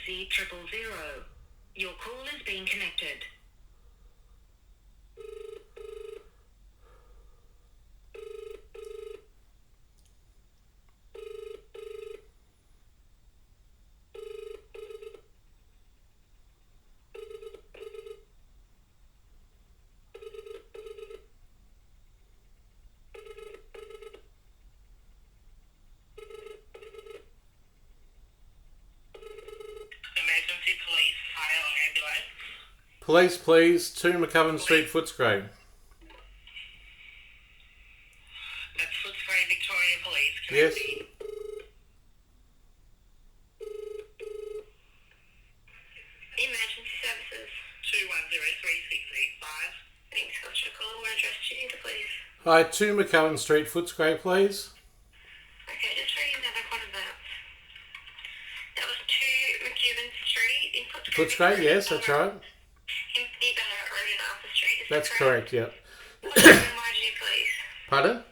emergency 000. Your call is being connected. Emergency police, hire an ambulance. Police, please. 2 McCubbin Street, Footscray. That's Footscray, Victoria Police. Yes. Emergency services. 210365. Thanks, got your call. What address do you need, please? Hi, 2 McCubbin Street, Footscray, please. Okay, just reading the back one of that. That was 2 McCubbin Street in Footscray. Footscray, yes, that's right. In the Ballarat Road in Arthur Street. Is That's that correct, yep. Why do you need police? Pardon?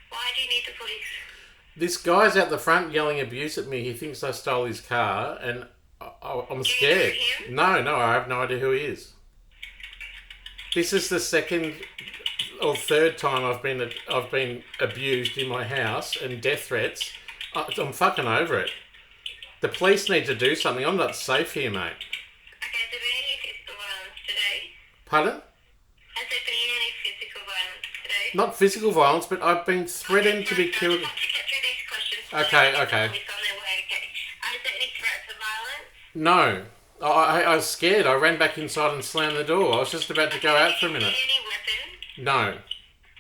Why do you need the police? This guy's out the front yelling abuse at me. He thinks I stole his car, and I'm scared. Do you know him? No, I have no idea who he is. This is the second or third time I've been abused in my house and death threats. I'm fucking over it. The police need to do something. I'm not safe here, mate. Okay, has there been any physical violence today? Pardon? Has there been any physical violence today? Not physical violence, but I've been threatened to be killed. I have to get through these questions. Okay. Police on their way, okay. Is there any threats of violence? No. I was scared. I ran back inside and slammed the door. I was just about to go out for a minute. Any weapon? No,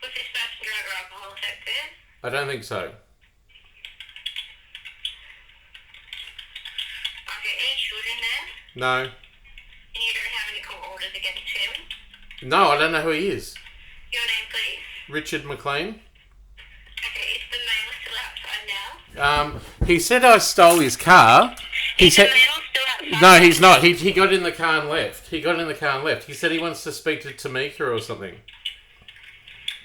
Was this person drug or alcohol affected? I don't think so. Okay, any children there? No. And you don't have any court orders against him? No, I don't know who he is. Your name, please? Richard Mclean. Okay, is the mail still outside now? He said I stole his car. He Is said... the mail still outside? No, he's not. He got in the car and left. He said he wants to speak to Tamika or something.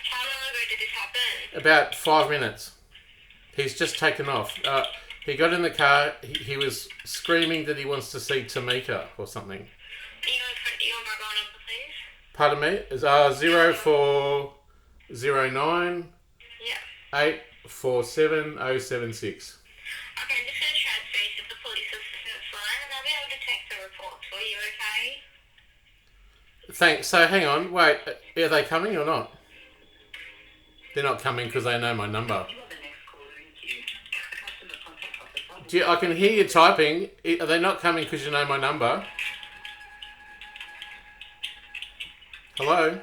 How long ago did this happen? About 5 minutes. He's just taken off. He got in the car. He was screaming that he wants to see Tamika or something. Are you on mobile number, please? Pardon me? It's 0409 Yeah. 847 076. Okay, I'm just going to transfer you to the police assistance line and I'll be able to take the reports for you, okay? Thanks. So hang on. Wait. Are they coming or not? They're not coming because they know my number. I can hear you typing. Are they not coming because you know my number? Hello?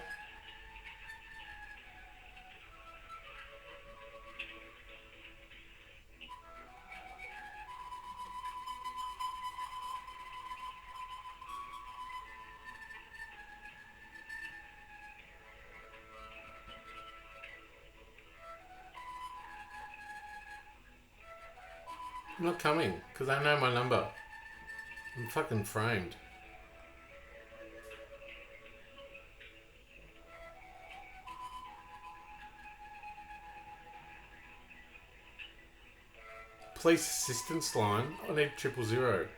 I'm not coming because they know my number. I'm fucking framed. Police assistance line. I need 000.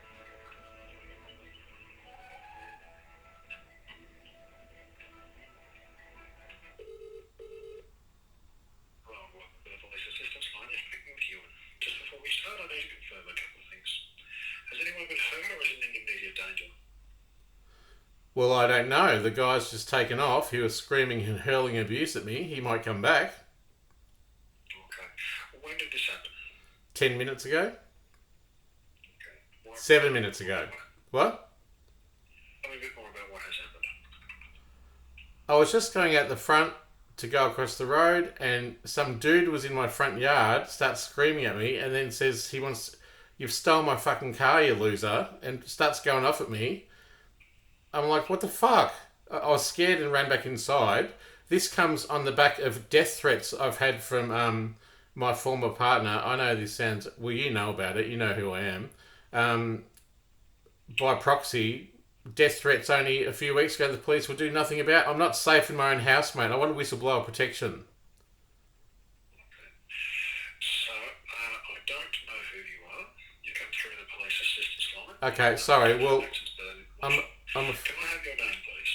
Well, I don't know. The guy's just taken off. He was screaming and hurling abuse at me. He might come back. Okay. When did this happen? 10 minutes ago? Okay. 7 minutes ago. What? Tell me a bit more about what has happened. I was just going out the front to go across the road and some dude was in my front yard, starts screaming at me and then says you've stolen my fucking car, you loser, and starts going off at me. I'm like, what the fuck? I was scared and ran back inside. This comes on the back of death threats I've had from my former partner. I know this sounds... Well, you know about it. You know who I am. By proxy, death threats only a few weeks ago the police will do nothing about. I'm not safe in my own house, mate. I want whistleblower protection. So, I don't know who you are. You come through the police assistance line. Okay, sorry. Well, Alexis, David. I'm a Can I have your name, please?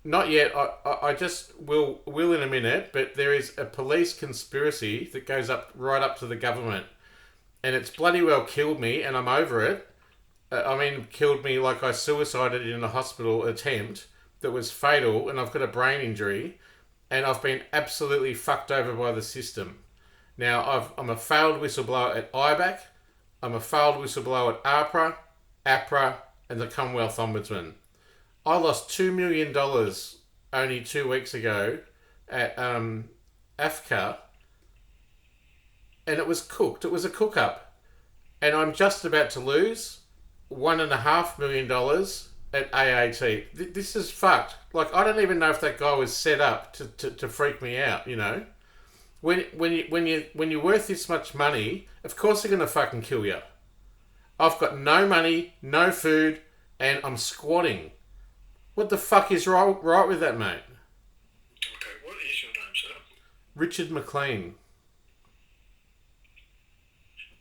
not yet. I just will in a minute. But there is a police conspiracy that goes up right up to the government, and it's bloody well killed me, and I'm over it. I mean, killed me like I suicided in a hospital attempt that was fatal, and I've got a brain injury, and I've been absolutely fucked over by the system. Now, I'm a failed whistleblower at IBAC, I'm a failed whistleblower at APRA, and the Commonwealth Ombudsman. I lost $2 million only 2 weeks ago at AFCA, and it was cooked. It was a cook-up. And I'm just about to lose $1.5 million at AAT. This is fucked. Like, I don't even know if that guy was set up to freak me out, you know? When you're worth this much money, of course they're gonna fucking kill you. I've got no money, no food, and I'm squatting. What the fuck is right with that, mate? Okay, what is your name, sir? Richard Mclean.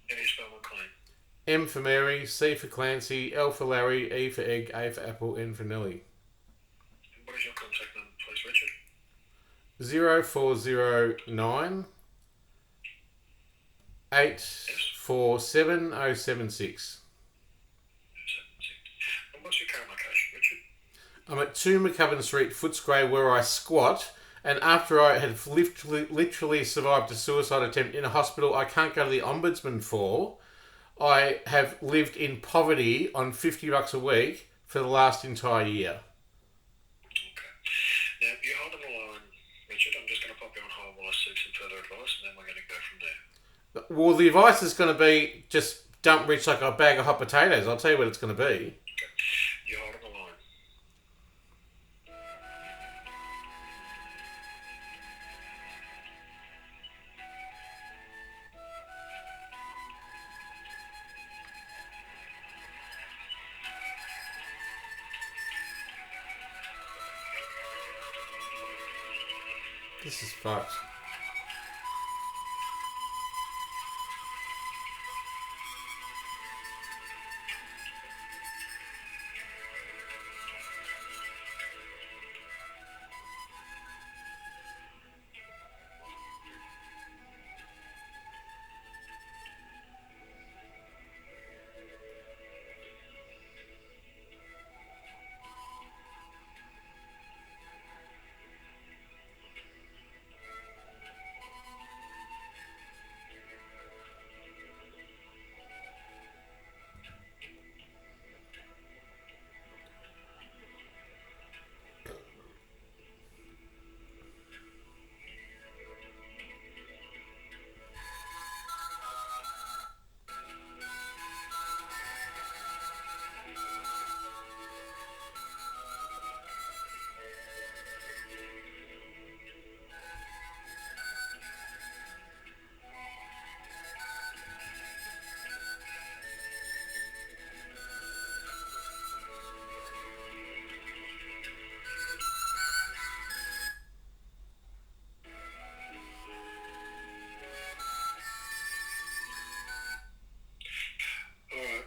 How do you spell McLean? M for Mary, C for Clancy, L for Larry, E for Egg, A for Apple, N for Nelly. What is your contact number, please, Richard? 0409 847 076. And what's your current location, Richard? I'm at 2 McCubbin Street, Footscray, where I squat. And after I had literally survived a suicide attempt in a hospital I can't go to the Ombudsman for, I have lived in poverty on $50 a week for the last entire year. Okay. Now, you hold on the line, Richard. I'm just going to pop you on hold while I seek some further advice, and then we're going to go from there. Well, the advice is going to be just dump Rich like a bag of hot potatoes. I'll tell you what it's going to be. Okay. You hold on the line. This is fucked.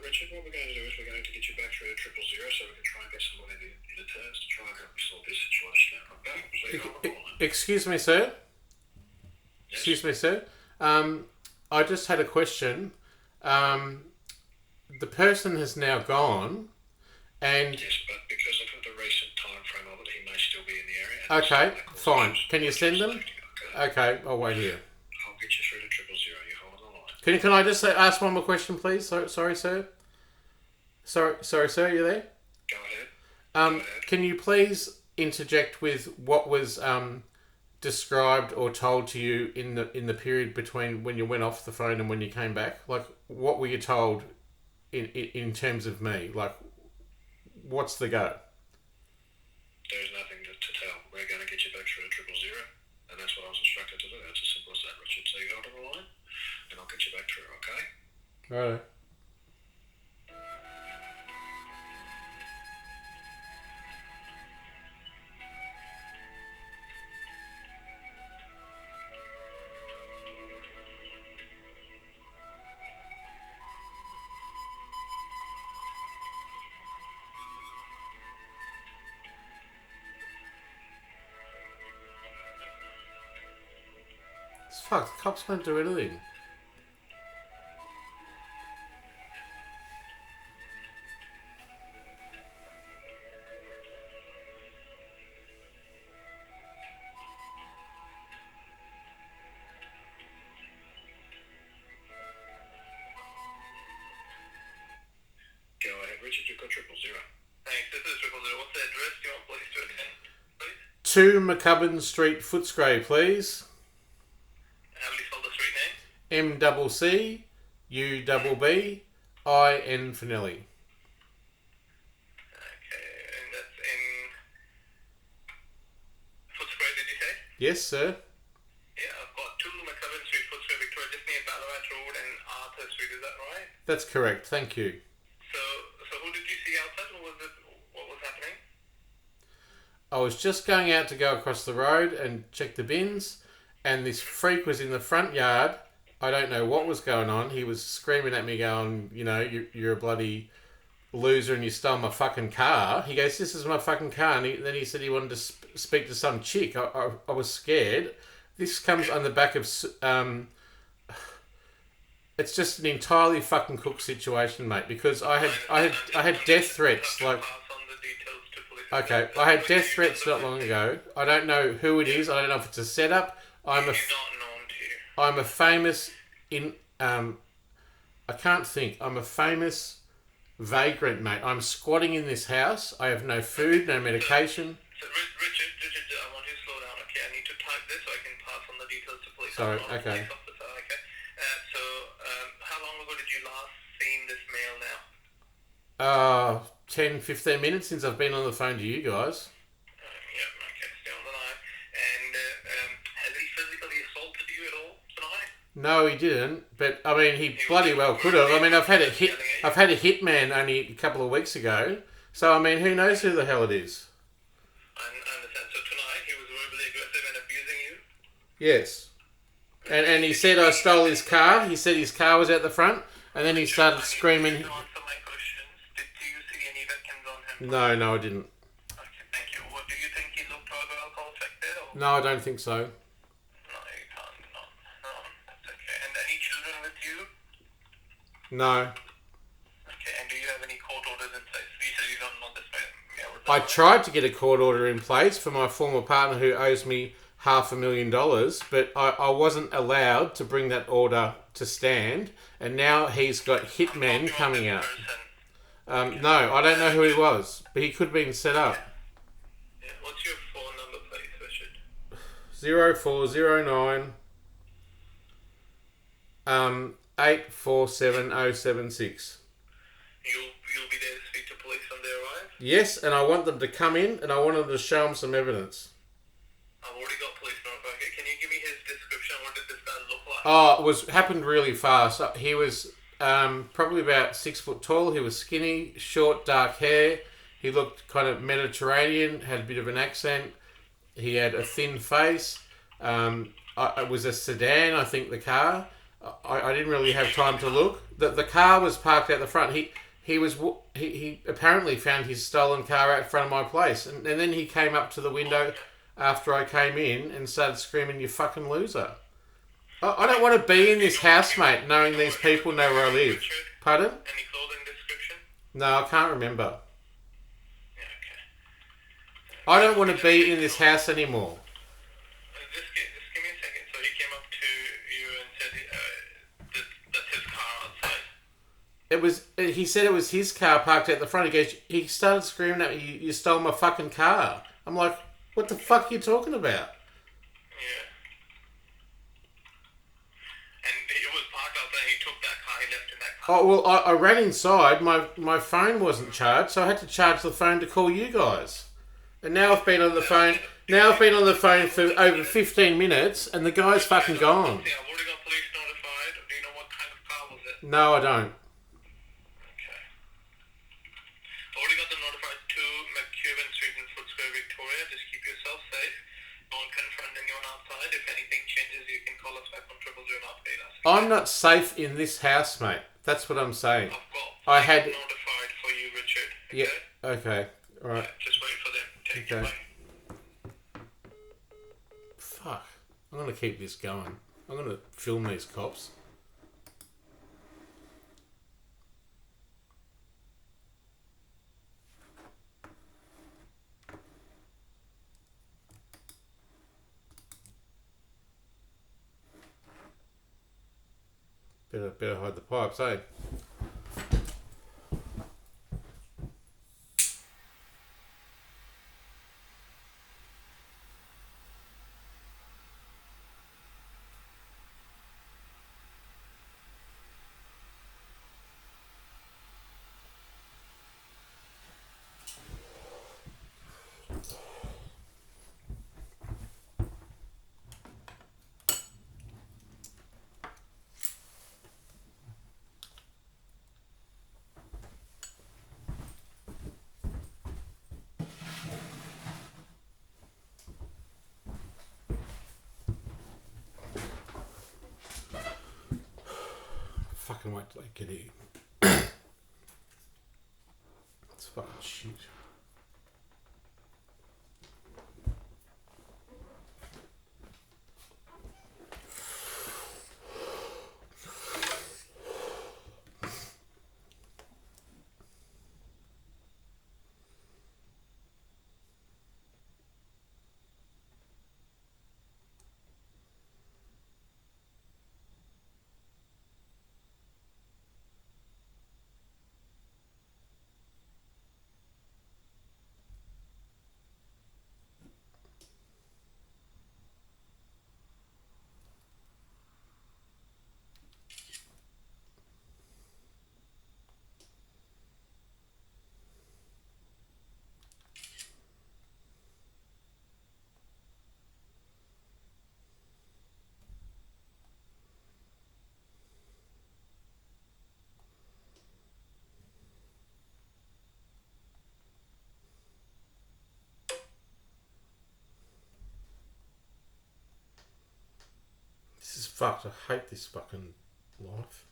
Richard, what we're going to do is we're going to get you back through to 000 so we can try and get someone in attendance to try and help you solve this situation out. Okay? So you hold on the line. Excuse me, sir. Yes? Excuse me, sir. I just had a question. The person has now gone, and Yes, but because of the recent time frame of it, he may still be in the area. and okay, so fine. Can you send them? Okay? Okay, I'll wait here. I'll get you through to 000. You hold on the line. Can I just ask one more question, please? Sorry, sir. Sorry, sir. Are you there? Go ahead. Can you please interject with what was described or told to you in the period between when you went off the phone and when you came back? Like, what were you told in terms of me? Like, what's the go? There's nothing to tell. We're going to get you back through to 000, and that's what I was instructed to do. That's as simple as that, Richard. So you hold on the line, and I'll get you back through, okay? Right. Fuck, the cops won't do anything. Go ahead, Richard. You've got 000. Thanks, this is 000. What's the address? Do you want police to attend, please? 2 McCubbin Street, Footscray, please. How do you spell the street name? MCCUBBIN for Nelly. Okay, and that's in Footscray, did you say? Yes, sir. Yeah, I've got 2 McCubbin Street, Footscray, Victoria, just near Ballarat Road and Arthur Street, is that right? That's correct. Thank you. So who did you see outside? What was happening? I was just going out to go across the road and check the bins, and this freak was in the front yard. I don't know what was going on. He was screaming at me going, you know, you're a bloody loser and you stole my fucking car. He goes, this is my fucking car. And then he said he wanted to speak to some chick. I was scared. This comes on the back of... it's just an entirely fucking cooked situation, mate, because I had death threats, like... Pass on the details to police. Okay, I had death threats not long ago. I don't know who it is. I don't know if it's a setup. I'm He's not known to you. a famous I can't think. I'm a famous vagrant, mate. I'm squatting in this house. I have no food, no medication. So Richard, I want you to slow down, okay? I need to type this so I can pass on the details to police. Sorry, I'm not a okay. police officer, okay? How long ago did you last seen this mail now? 10, 15 minutes since I've been on the phone to you guys. Yeah, okay, stay on the line. And has he physically assaulted you at all tonight? No, he didn't. But I mean, he bloody well could have. I mean, I've had a hitman only a couple of weeks ago. So I mean, who knows who the hell it is? I understand. So tonight he was verbally aggressive and abusing you? Yes. And he said I stole his car. He said his car was at the front, and then he started screaming. To answer my questions, do you see any victims on him? No, I didn't. Okay, thank you. What do you think he looked over alcohol affected? Or? No, I don't think so. No, you can't. No, that's okay. And any children with you? No. Okay, and do you have any court orders in place? You said you don't know this mail. I tried to get a court order in place for my former partner who owes me $500,000, but I wasn't allowed to bring that order to stand, and now he's got hitmen coming out. No, I don't know who he was, but he could have been set up. Yeah, what's your phone number, please, Richard? 0409 847076. You'll be there to speak to police when they arrive? Yes, and I want them to come in, and I want them to show them some evidence. I've already got police notified. Okay, can you give me his description? What did this guy look like? Oh, it happened really fast. He was probably about 6 foot tall. He was skinny, short, dark hair. He looked kind of Mediterranean, had a bit of an accent. He had a thin face. It was a sedan, I think, the car. I didn't really have time to look. The car was parked out the front. He apparently found his stolen car out front of my place, and then he came up to the window after I came in and started screaming, "You fucking loser!" I don't want to be in this house, mate, knowing these people know where I live. Pardon? Any clothing description? No, I can't remember. Yeah, okay. I don't want to be in this house anymore. Just give me a second. So he came up to you and said that's his car outside. He said it was his car parked at the front. He started screaming at me, you stole my fucking car. I'm like, what the fuck are you talking about? Yeah. And it was parked outside. He took that car. He left in that car. Oh, well, I ran inside. My phone wasn't charged, so I had to charge the phone to call you guys. And now I've been on the phone. Now I've been on the phone for over 15 minutes, and the guy's fucking gone. Yeah, I've already got police notified. Do you know what kind of car was it? No, I don't. Okay. I've already got them notified to McCubbin Street in Footscray, Victoria. Just keep yourself safe. Don't confront anyone outside. If anything changes, you can call us back on 000 and update us. I'm not safe in this house, mate. That's what I'm saying. I've got I had... notified for you, Richard. Okay? Yeah, okay. All right. Just wait for them. Take Okay. it. Bye. Fuck. I'm going to keep this going. I'm gonna film these cops. Better hide the pipes, eh? Fucking wait till I get in. It's fucking shit. This is fucked. I hate this fucking life.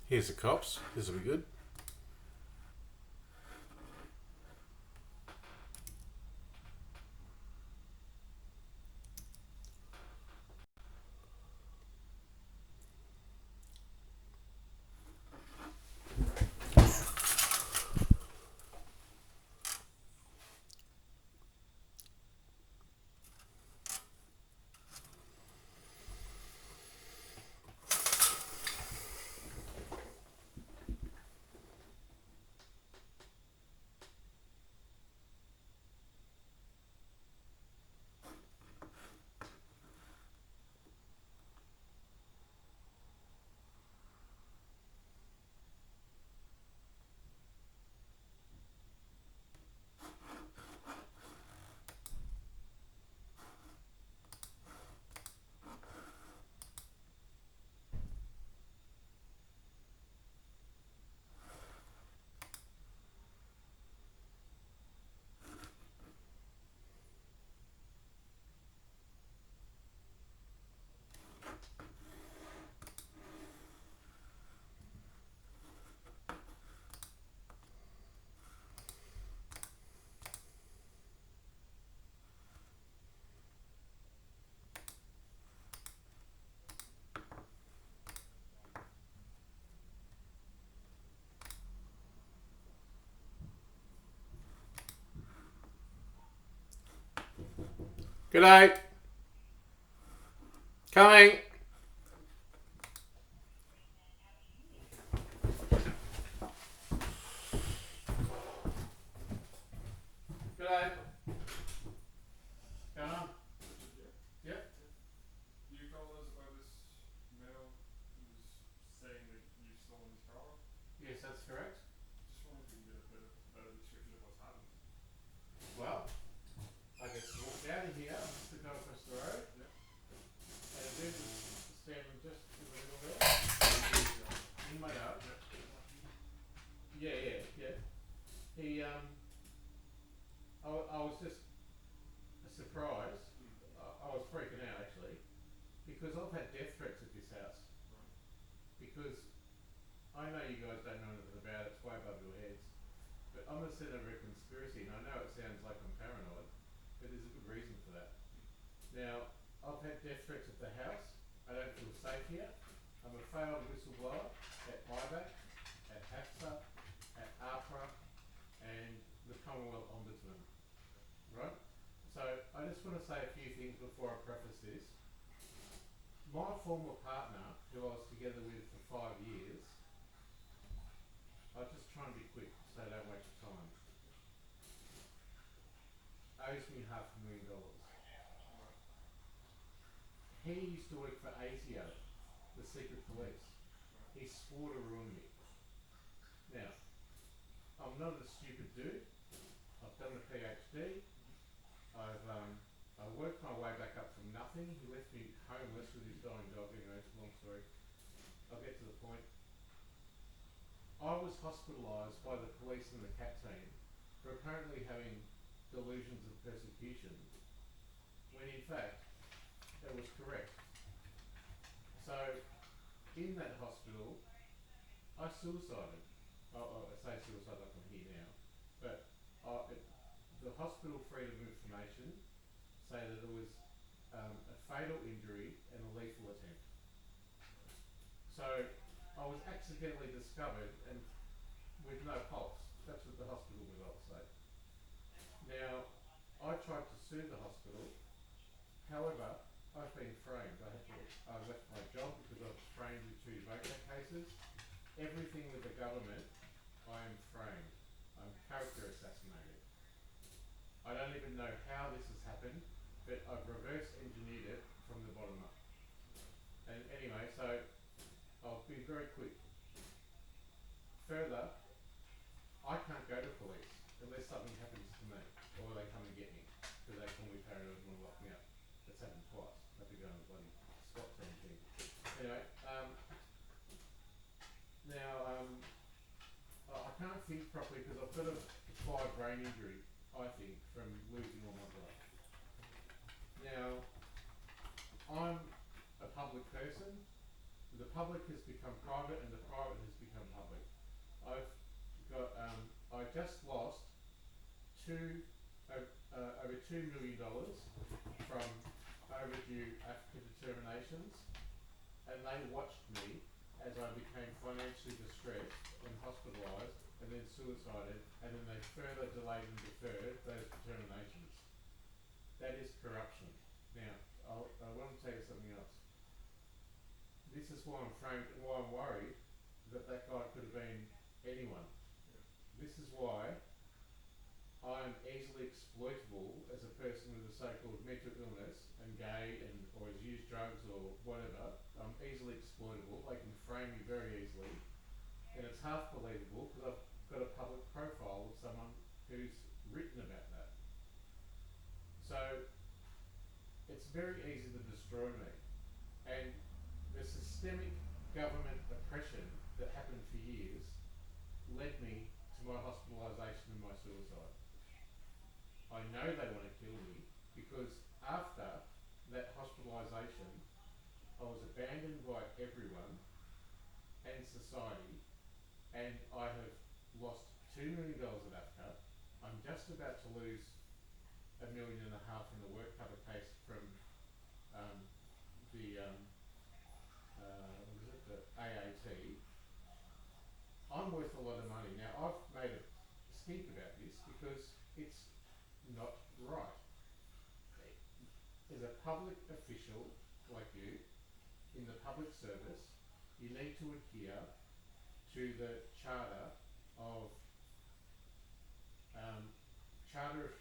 Here's the cops. This will be good. G'day. Coming. G'day. Going on? Yep. You called us about this male who's saying that you've stolen his car. Yes, that's correct. Just wondering if we can get a bit of a better description of what's happened. Well, I just walked out of here to go across the road. Yeah. And a dude was standing just in the middle there. In my yard. Yeah. He, I was just surprised. I was freaking out actually, because I've had death threats at this house. Right. Because I know you guys don't know anything about it, it's way above your heads. But I'm a center of a conspiracy, and I know it sounds like I'm paranoid, but there's a good reason for that. Now, I've had death threats at the house. I don't feel safe here. I'm a failed whistleblower at IBAC, at AFCA, at APRA, and the Commonwealth Ombudsman. Right? So, I just want to say a few things before I preface this. My former partner, who I was together with for 5 years, I'll just try and be quick so I don't waste time, owes me $500,000. He used to work for ASIO, the secret police. He swore to ruin me. Now, I'm not a stupid dude. I've done a PhD. I worked my way back up from nothing. He left me homeless with his dying dog. Anyway, it's a long story. I'll get to the point. I was hospitalised by the police and the CAT team for apparently having delusions of persecution, when in fact that was correct. So, in that hospital, I suicided. I say suicide like I'm here now, but the hospital freedom of information say that it was a fatal injury and a lethal attempt. So I was accidentally discovered and with no pulse. That's what the hospital results say. Now, I tried to sue the hospital. However, I've been framed. I left my job because I was framed with 2 VOCA cases. Everything with the government, I am framed. I'm character assassinated. I don't even know how this has happened, but I've reverse engineered it from the bottom up. And anyway, so I'll be very quick. Further, I can't go to police unless something happens to me, or they come and get me, because they call me paranoid and want to lock me up. That's happened twice. I have to go on a bloody SWAT team thing. Anyway, I can't think properly because I've got a 5 brain injury, I think, from losing all my blood. Now, I'm a public person. the public has become private and the private has become public. I've got, I just lost over $2 million from overdue AFCA determinations, and they watched me as I became financially distressed and hospitalised and then suicided, and then they further delayed and deferred those determinations. That is corruption. Now, I want to tell you something else. This is why I'm framed, why I'm worried that guy could have been anyone. This is why I'm easily exploitable as a person with a so-called mental illness and gay and or has used drugs or whatever. I'm easily exploitable. They can frame me very easily, and it's half believable because I've got a public profile of someone who's written about that. So it's very easy to destroy me, and the systemic government oppression that happened for years led me to my hospitalisation and my suicide. I know they want to kill me because after that hospitalisation, I was abandoned by everyone and society, and I have lost $2 million of AFCA. I'm just about to lose $1.5 million in the work cover case from the AAT. I'm worth a lot of money. Now, I've made a stink about this because it's not right. As a public official like you, in the public service, you need to adhere to the Charter of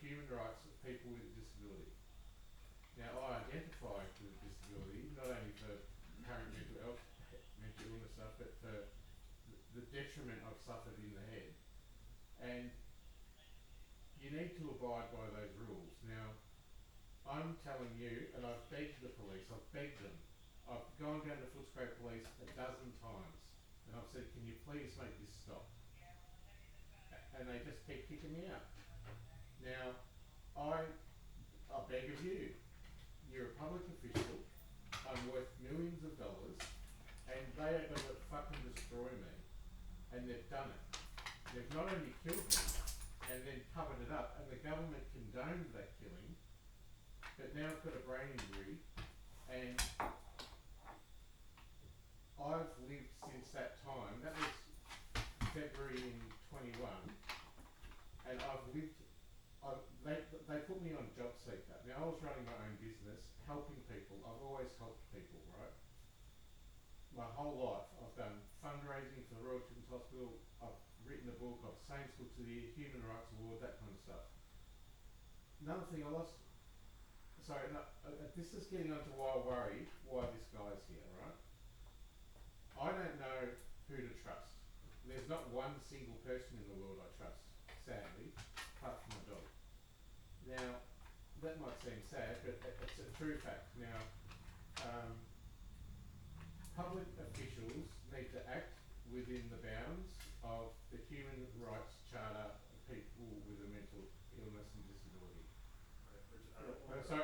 Human Rights of People with Disability. Now, I identify with disability not only for current mental illness stuff, but for the detriment I've suffered in the head, and you need to abide by those rules. Now, I'm telling you, and I've begged the police, I've begged them, I've gone down to Footscray Police a dozen times, and I've said, can you please make this stop? And they just keep kicking me out. Now, I beg of you, you're a public official, I'm worth millions of dollars, and they are going to fucking destroy me. And they've done it. They've not only killed me, and then covered it up, and the government condoned that killing, but now I've got a brain injury, and I've lived since that time. That was February in 21, and I've lived. They put me on job seeker. Now, I was running my own business, helping people. I've always helped people, right? My whole life, I've done fundraising for the Royal Children's Hospital. I've written a book. I've sang school to the Human Rights Award, that kind of stuff. Another thing I lost. Sorry, no, this is getting onto why I worry why this guy's here, right? I don't know who to trust. There's not one single person in the world I trust, sadly, apart from my dog. Now, that might seem sad, but it's a true fact. Now, public officials need to act within the bounds of the Human Rights Charter of people with a mental illness and disability. So I'm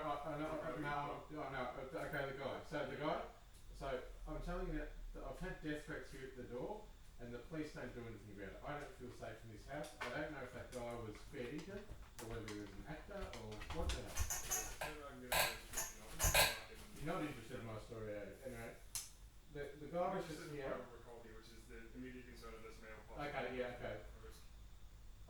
telling you that I've had death threats here at the door, and the police don't do anything about it. I don't feel safe in this house. I don't know if that guy was fair dinkum, or whether he was an actor, or what the hell. You're not interested in my story, are you? Anyway, the guy was just here. Which is the immediate concern of this male. Okay, yeah, okay.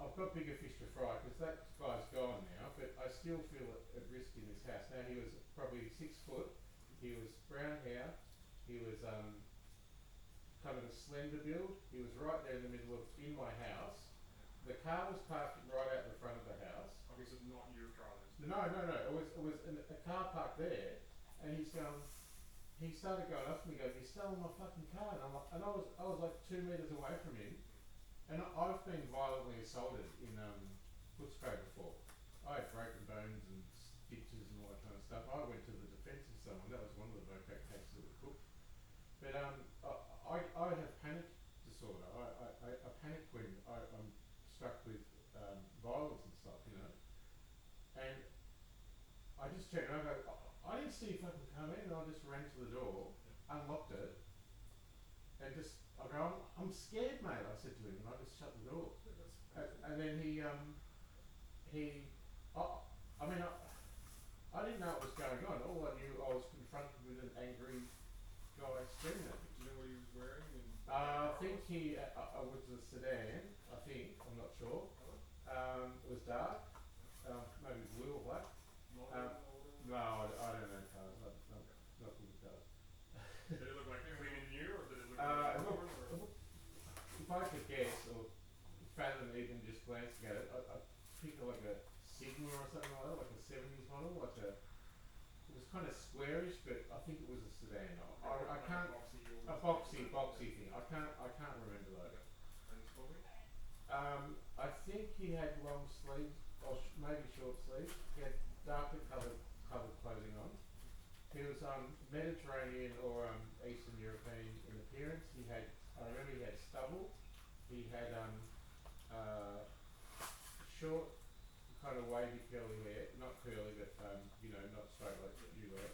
I've got bigger fish to fry because that guy's gone now, but I still feel at risk in this house. Now, he was probably 6 foot, he was brown hair, he was kind of a slender build, he was right there in the middle of, in my house. The car was parked right out the front of the house. Okay, so not your car then? No, it was a car parked there, and he started going up to me, going, "You stole my fucking car," and I was like 2 meters away from him. And I've been violently assaulted in Footscray before. I had broken bones and stitches and all that kind of stuff. I went to the defence of someone. That was one of the vocat cases that we cooked. But I have panic disorder. I panic when I'm struck with violence and stuff, you know. And I just checked and I go, I didn't see you fucking come in, and I just ran to the door, unlocked it, and just I go, I'm scared, mate. I said to him, and I just shut the door. And then I mean, I didn't know what was going on. All I knew, I was confronted with an angry guy screaming at me. Do you know what he was wearing? And I think he was a sedan. I think, I'm not sure. It was dark, maybe blue or black. No, I don't know cars. I'm not good with cars. Did it look like clean and new, or did it look If I could guess, or fathom even just glancing at it, I think like a Sigma or something like that, like a 70s model, it was kind of squarish, but I think it was a sedan. I can't, a boxy thing. I can't remember though. And his clothing? I think he had long sleeves, or maybe short sleeves. He had darker coloured clothing on. He was Mediterranean or Eastern European in appearance. I remember he had stubble. He had short, kind of wavy curly hair, not curly, but not straight like you were.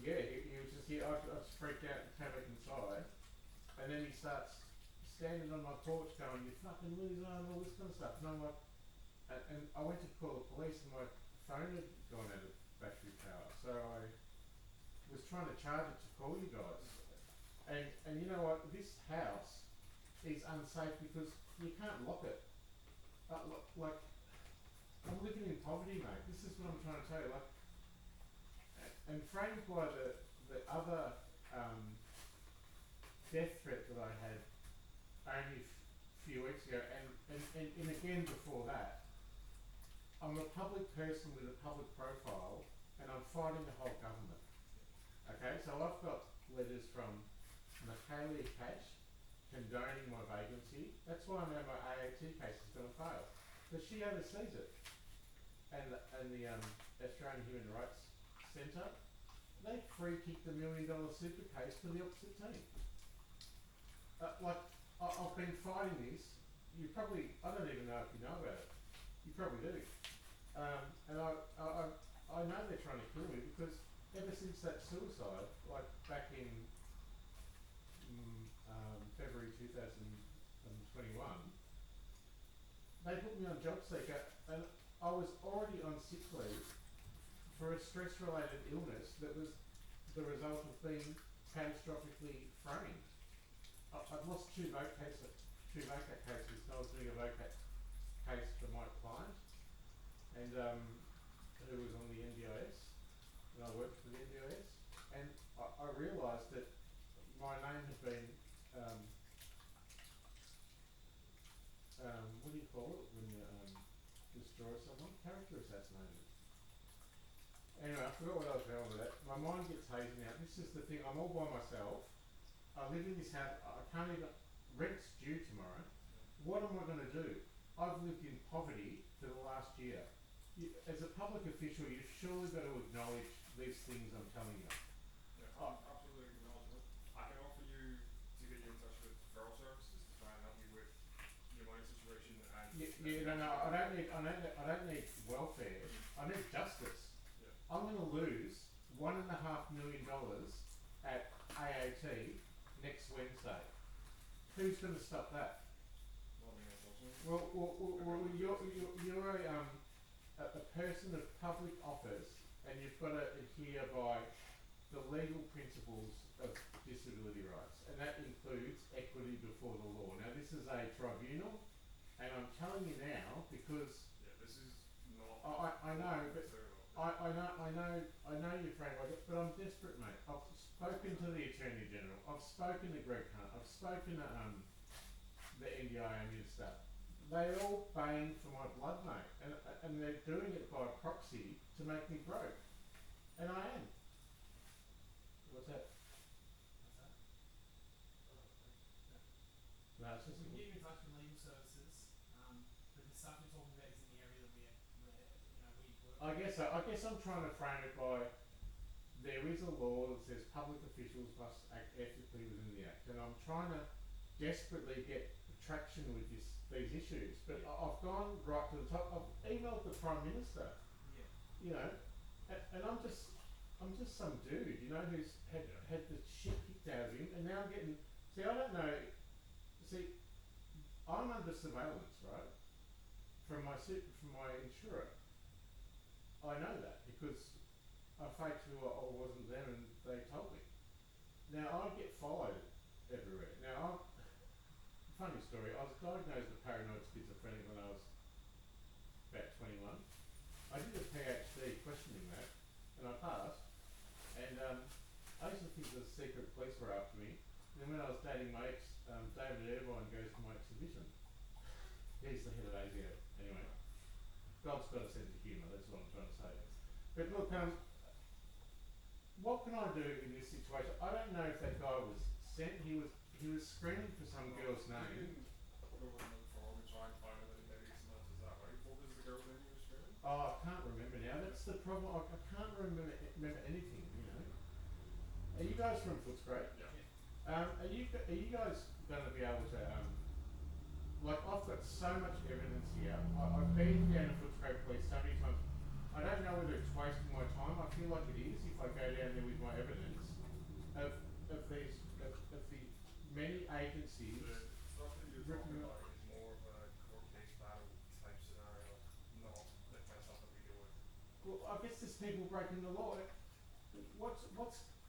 He was just here. I just freaked out and came back inside, and then he starts standing on my porch going, "You fucking loser," and all this kind of stuff. And I'm like, and I went to call the police, and my phone had gone out of battery power, so I was trying to charge it to call you guys. And you know what? This house is unsafe because you can't lock it. Like, I'm living in poverty, mate. This is what I'm trying to tell you. Like, and framed by the other death threat that I had only a few weeks ago, and again before that, I'm a public person with a public profile, and I'm fighting the whole government. Okay, so I've got letters from Michaela Cash condoning my vacancy. That's why I know my AAT case is going to fail, because she oversees it. And the Australian Human Rights Centre, they free kicked the $1 million super case to the opposite team. I've been fighting this. I don't even know if you know about it. You probably do. And I know they're trying to kill me because ever since that suicide, like back in February 2021, they put me on job seeker, and I was already on sick leave for a stress-related illness that was the result of being catastrophically framed. I've lost two VOCAT cases, and I was doing a VOCAT case for my client, and who was on the NDIS, and I worked for the NDIS, and I realised that my name had been, what do you call it when you destroy someone? Character assassinated. Anyway, I forgot what I was going with that. My mind gets hazy now. This is the thing, I'm all by myself. I live in this house, I can't even, rent's due tomorrow. What am I going to do? I've lived in poverty for the last year. As a public official, you've surely got to acknowledge these things I'm telling you. Yeah, absolutely acknowledge it. I can offer you to get you in touch with referral services to try and help you with your money situation and I don't need welfare. I need justice. Yeah. I'm going to lose $1.5 million at AAT next Wednesday. Who's going to stop that? Not me, unfortunately. Well, you're a person of public office, and you've got to adhere by the legal principles of disability rights, and that includes equity before the law. Now, this is a tribunal, and I'm telling you now because this is not. I know, but I know you're afraid of it, but I'm desperate, mate. I've spoken to the Attorney General. I've spoken to Greg Hunt. I've spoken to the NDIA minister. They're all baying for my blood, mate, and they're doing it by proxy to make me broke, and I am. What's that? No, it's just We can get you in touch with legal services, but the stuff you're talking about is in the area that we work. I guess I'm trying to frame it by there is a law that says public officials must act ethically within the act, and I'm trying to desperately get traction with these issues. But I've gone right to the top. I've emailed the Prime Minister. Yeah. You know, and I'm just I'm just some dude, you know, who's had the shit kicked out of him, and now I'm getting. See, I don't know. See, I'm under surveillance, right? From my insurer. I know that because I faked who I wasn't them, and they told me. Now I get followed everywhere. Now, funny story. I was diagnosed with paranoid schizophrenic when I was about 21. I did a PhD questioning that, and I passed. And I used to think the secret police were after me. And then when I was dating my ex, David Irvine goes to my exhibition. He's the head of ASIO. Anyway, God's got a sense of humour, that's what I'm trying to say. But look, what can I do in this situation? I don't know if that guy was sent. He was screaming for some girl's name. Go on the forum and try and find out that maybe some answers that way. What was the girl's name you were screaming? Oh, I can't remember now. That's the problem. I can't remember anything. You know. Are you guys from Footscray? Yeah. Are you guys going to be able to like I've got so much evidence here. I've been down to Footscray Police so many times. I don't know whether it's wasting my time. I feel like it is if I go down there with my evidence of the many agencies. The stuff that you're talking about is more of a court case battle type scenario, not the kind of stuff that we deal with. Well, I guess there's people breaking the law. What's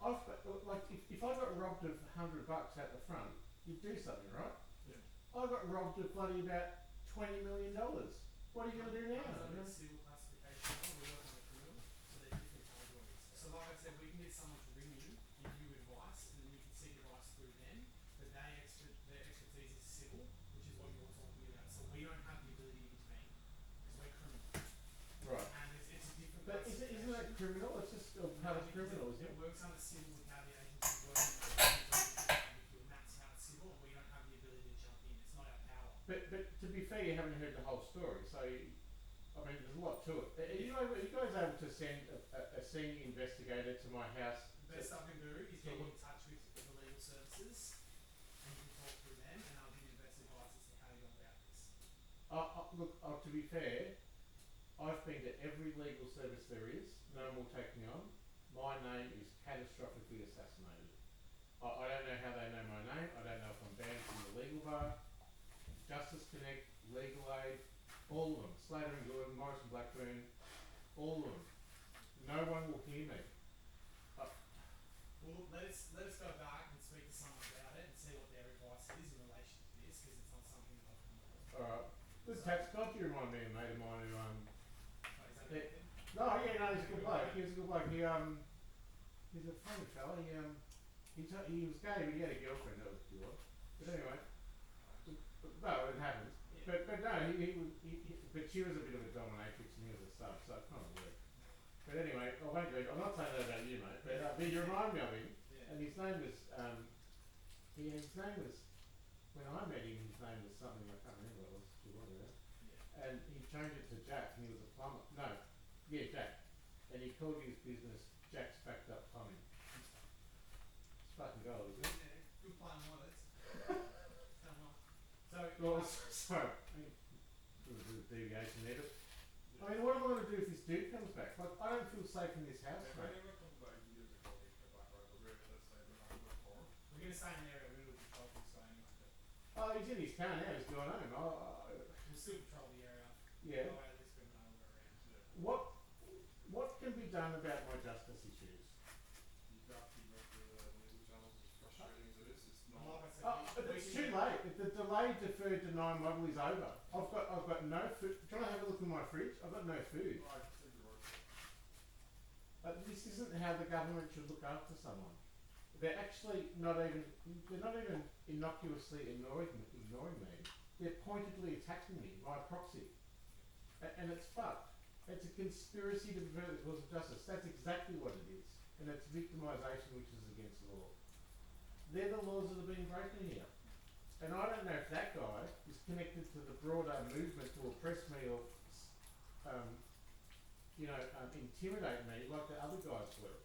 I've got like if I got robbed of $100 at the front, you'd do something, right? Yeah. I got robbed of bloody about $20 million. What are you going to do now? Civil classification, we work on the criminal, so they're different categories. So like I said, we can get someone to ring you, give you advice, and then you can seek advice through them. But their expertise is civil, which is what you're talking about. So we don't have the ability to intervene because we're criminal. Right. And it's a different. But isn't that criminal? It's just a part of criminal, isn't It it? works under civil with how the agency works. And that's how it's civil, and we don't have the ability to jump in. It's not our power. But to be fair, you haven't heard the whole story, so I mean, there's a lot to it. Are you guys able to send a senior investigator to my house? The best I can do is get you in touch with the legal services, and you can talk through them, and I'll give you the best advice as to how to go about this. Look, to be fair, I've been to every legal service there is. No one will take me on. My name is catastrophically assassinated. I don't know how they know my name. I don't know if I'm banned from the legal bar, Justice Connect, Legal Aid, all of them. Slater and Gordon, Morris and Blackburn, all of them. No one will hear me. Well, let us go back and speak to someone about it and see what their advice is in relation to this, because it's not something that I've come across. Alright. This tax guy, do you remind me of a mate of mine who Oh, is that Yeah. okay? no, yeah, no, he's a good bloke. He was a good bloke. He's a funny fella. He was gay, but he had a girlfriend. That was good. But anyway, no, it happens. Yeah. But no, but she was a bit of a dominatrix and he was a sub, so it kind of worked. But anyway, I won't go. I'm not saying that about you, mate. But you remind me of him. Yeah. And his name was when I met him, his name was something I can't remember what it was too long ago. Yeah. And he changed it to Jack, and he was a plumber. No, yeah, Jack. And he called his business Jack's Backed Up Plumbing. It's fucking gold, isn't it? Yeah, good plan on it. Done well. Well, sorry, I mean, there was a bit of deviation there, but I mean, what am I going to do if this dude comes back? Like, I don't feel safe in this house, If mate. anyone comes back, you give us a call, we can back right, but we're let's say we're not in the forum. We're going to stay in the area, we will patrol this guy anyway, but Oh, he's in his car now, he's gone home. we'll still patrol the area. Yeah. That way at least we know we're around. What can be done about my justice issues? You have to go through the legal channels, as frustrating as it is, it's And not. like I said, It's too late. The delayed, deferred, deny model is over. I've got no food. Do you want to have a look in my fridge? I've got no food. Right, take your word for it. This isn't how the government should look after someone. They're actually they're not even innocuously ignoring me. They're pointedly attacking me by proxy. And it's fucked. It's a conspiracy to pervert the course of justice. That's exactly what it is. And it's victimisation, which is against the law. They're the laws that are being broken here. And I don't know if that guy is connected to the broader movement to oppress me or, intimidate me like the other guys were.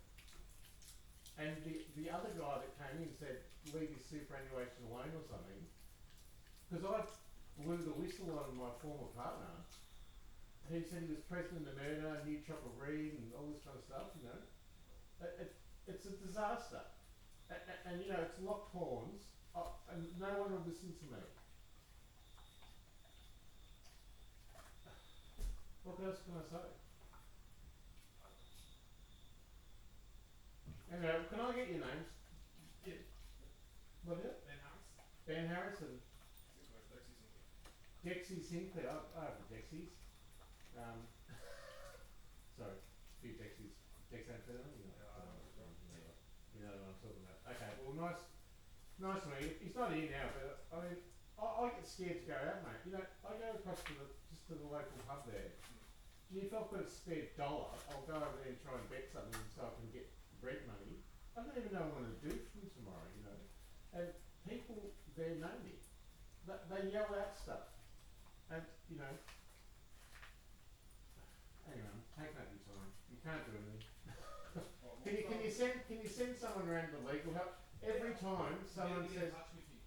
And the other guy that came in said, leave his superannuation alone or something. Because I blew the whistle on my former partner. He said he was president of murder, knew Chopper Reed and all this kind of stuff, you know. It's a disaster. And you know, it's locked horns, and no one will listen to me. What else can I say? Anyway, can I get your names? Yeah. What is it? Ben Harris. Ben Harrison. Dexy Sinclair. Dexy Sinclair. I have the Dexies. Sorry, a few Dexies. Dexamphetamine? You know what I'm talking about. Okay, well, nice to meet you. He's not here now, but I mean, I get scared to go out, mate. You know, I go across to the local pub there. And if I've got a spare dollar, I'll go over there and try and bet something so I can get rent money. I don't even know what I'm going to do from tomorrow, you know. And people there know me. They yell out stuff. And, you know, anyway, I'm taking up your time. You can't do anything. Can you send someone around the legal help? Every time someone says, in touch with you.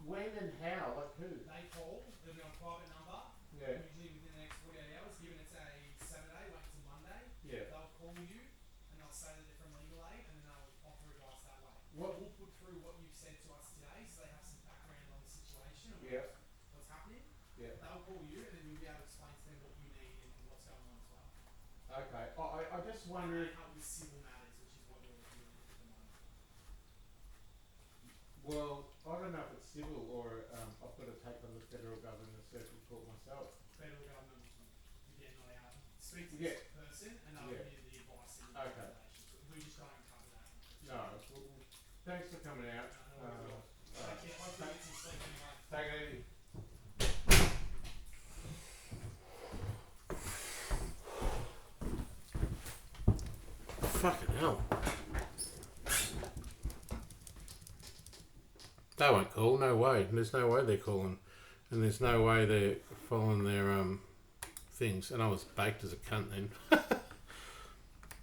when and how, like who? They call, they'll be on a private number, Yeah. usually within the next 48 hours, given it's a Saturday, wait till Monday. Yeah. They'll call you and they'll say that they're from legal aid and then they'll offer advice that way. What? We'll put through what you've said to us today so they have some background on the situation and Yeah. what's happening. Yeah. They'll call you and then you'll be able to explain to them what you need and what's going on as well. Okay. I just And wonder they if, help with civil matters, which is what you're dealing with at the moment. well, I don't know if it's civil or I've got to take on the federal government and circuit court myself. Federal government, again, not our, speak to Yeah. this person and they'll Yeah. give you the advice and the Okay. recommendations. We just don't cover that. No. Well, thanks for coming out. Hopefully get some sleep anyway. Take it easy. Fucking hell. They won't call, no way. There's no way they're calling. And there's no way they're following their things. And I was baked as a cunt then.